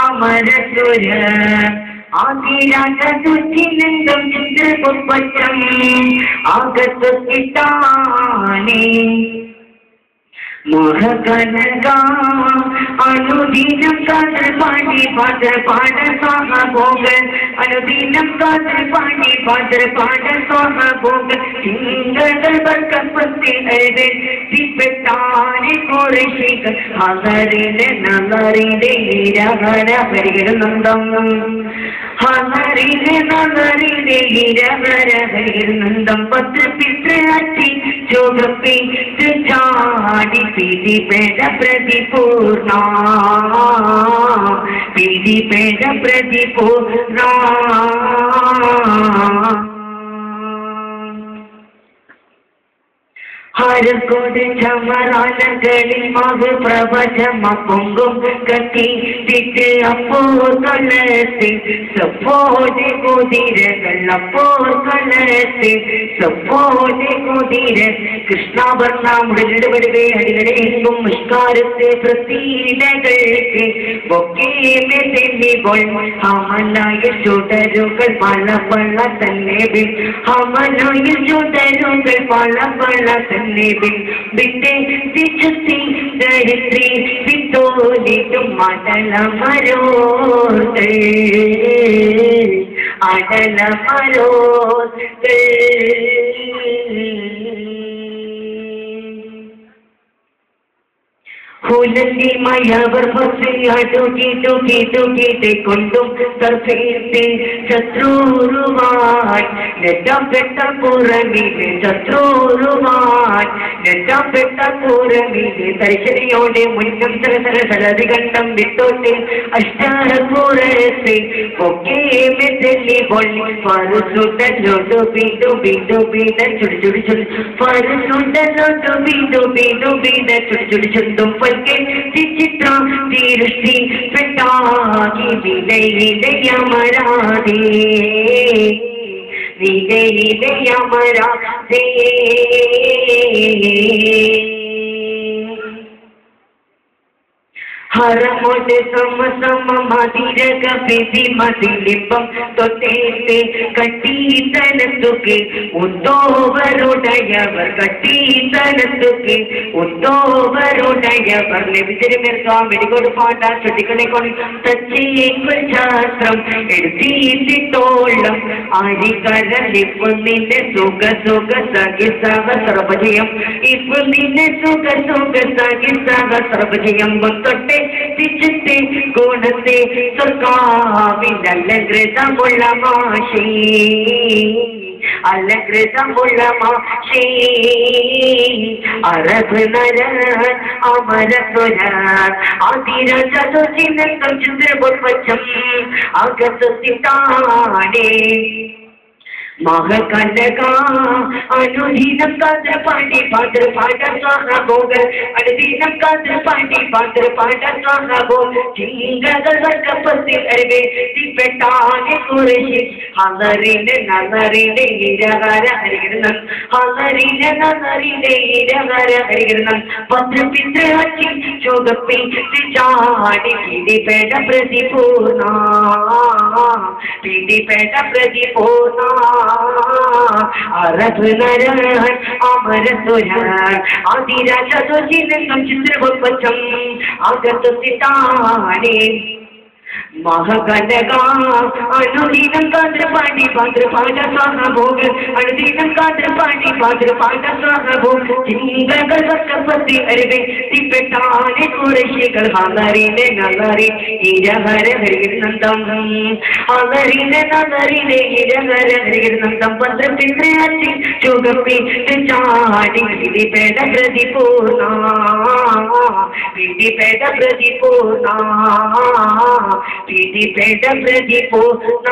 അമരസുര ആദിരാജുചിനന്ദം ചിത്രപുഷ്പം ആകത്തുക്കിട്ടാനേ മോഹകനക അനുദിനം കാതൽ പാടി പാട സ്വാഹ ഭോഗ അനുദിനം കാതൽ പാടി പാട സ്വാഹ ഭോഗ ിപ്പെട്ടാനെ കുറേശിക ഹരിലെ നഗരിലെ ഇരഹര ഹരികരുന്നന്തം ഹരിലെ നഗരിലെ ഇരഹര ഹരികരുന്നന്തം പത്രപിത്രാറ്റി ചോഗപ്പി ചാടി പിടി പേട പ്രതിപൂർണ പിടി പേട പ്രതിപൂർണ ഹരക്കോട് ചമറാനകളിൽ മധു പ്രവചമ പൊങ്കും കത്തി തിട്ട് അപ്പോൾ കളത്തി സപ്പോടെ കുതിരകൾ അപ്പോൾ കളത്തി സപ്പോടെ കുതിര കൃഷ്ണാഭരണ മുടലിടുവരുവേ അടികളെയും മുഷ്കാരത്തെ പ്രതീലകൾക്ക് ബൊക്കേമെ തെന്നിപ്പോൾ ഹമനായ ചുടരുകൾ പല പല തന്നെ ഹമനായ ചുടരുകൾ പല പല ചുത്തി ധരിത്രി വിത്തോലിട്ടും അടലമരോകൾ അടലമരോകൾ ഹുലി മയവർ ടുക്കി കൊണ്ടും ശത്രുരുവാൻ നെറ്റപ്പെട്ട പുറമില് ശത്രുരുവാൻ നെറ്റപ്പെട്ട പുറമില് തരിശരിയോടെ മുന്നും സരസരസരതി കണ്ടം വിട്ടോട്ട് അഷ്ടാരപുരത്തെ ഒക്കേമെ തെല്ലി പൊള്ളി പരുസുണ്ടല്ലോട്ടു ബീണ്ടു ബീണ്ടു ബീണ്ട ചുടി ചുടി ചുടി പരുസുണ്ടല്ലോട്ടു ബീണ്ടു ബീണ്ടു ബീണ്ട ചുടി ചുടി ചുണ്ടും ചിത്ര ദൃഷ്ടി പെട്ടാകി വിലയിലയമരാധേ വിലയിലയമരാധേ ഹരമോട് സമ സമ മതിരക പിതി മതിലിപ്പം തൊട്ടേത്തെ കട്ടീതലത്തുക്കെ ഉത്തോവരുടയവർ കട്ടീതലത്തുക്കെ ഉത്തോവരുടയവർ ലഭിച്ചിരുമേർക്കാം വെടികൊടു പാട്ട ചുട്ടികളെ കൊണ്ട് തച്ചേക്കുൾ ശാസ്ത്രം എടുത്തിട്ടോളം ആരികടൽ ഇപ്പൊ നിന്റെ സുഖ സുഖ സഖി സഹ സർവജയം ഇപ്പൊ നിന്നെ സുഖ സുഖ സഖി സഹ സർവജയം തൊട്ടെ തിച്ചിത്തെ ഗുണത്തെ സ്വർഗാവിനലങ്കൃതമുള്ള മാഷി അലങ്കൃതമുള്ള മാഷി അറബ് നര അമരസുര ആദിരാജുചിനന്ദം ചിത്രപുഷ്പം ആകത്തുക്കിട്ടാനേ മഹകനക അനുദിനം കാതൽ പാടി പാട സ്വാഹ ഭോഗ അനുദിനം കാതൽ പാടി പാട സ്വാഹ ഭോഗ ചിങ്കകൾ വർഗപ്പത്തിൽ അരിവേ തിപ്പെട്ടാനെ കുറേശി ഹലറിലെ നഗറിലെ ഇരഹര ഹരികരണം ഹലറിലെ നഗറിലെ ഇരഹര ഹരികരണം പത്രപിത്രാറ്റി ചോഗപ്പി ചാടി പിടിപേട പ്രതിപൂർണ പിടിപേട പ്രതിപൂർണ അറബ് നരൻ അമരസുരൻ ആദിരാജുചിനന്ദം ചിത്രപുഷ്പം ആകത്തുക്കിട്ടാനേ മഹകനക അനുദിനം കാതൽ പാടി പാട സ്വാഹ ഭോഗ അനുദിനം കാതൽ പാടി പാട സ്വാഹ ഭോഗ ചിങ്കകൾ വർഗപ്പത്തി അരിവേ തിപ്പെട്ടാനെ കുറേശികൾ ഹലറിലെ നഗരി ഇരഹര ഹരികരുന്നന്തം ഹലറിലെ നഗരിലെ ഇരഹര ഹരികരുന്നന്തം പത്രപിത്രാറ്റി ചുഗപ്പി ചാടി പിടിപേട പ്രതിപൂർണ പിടിപേട പ്രതിപൂർണ പിടിപേട പ്രതിപൂർണ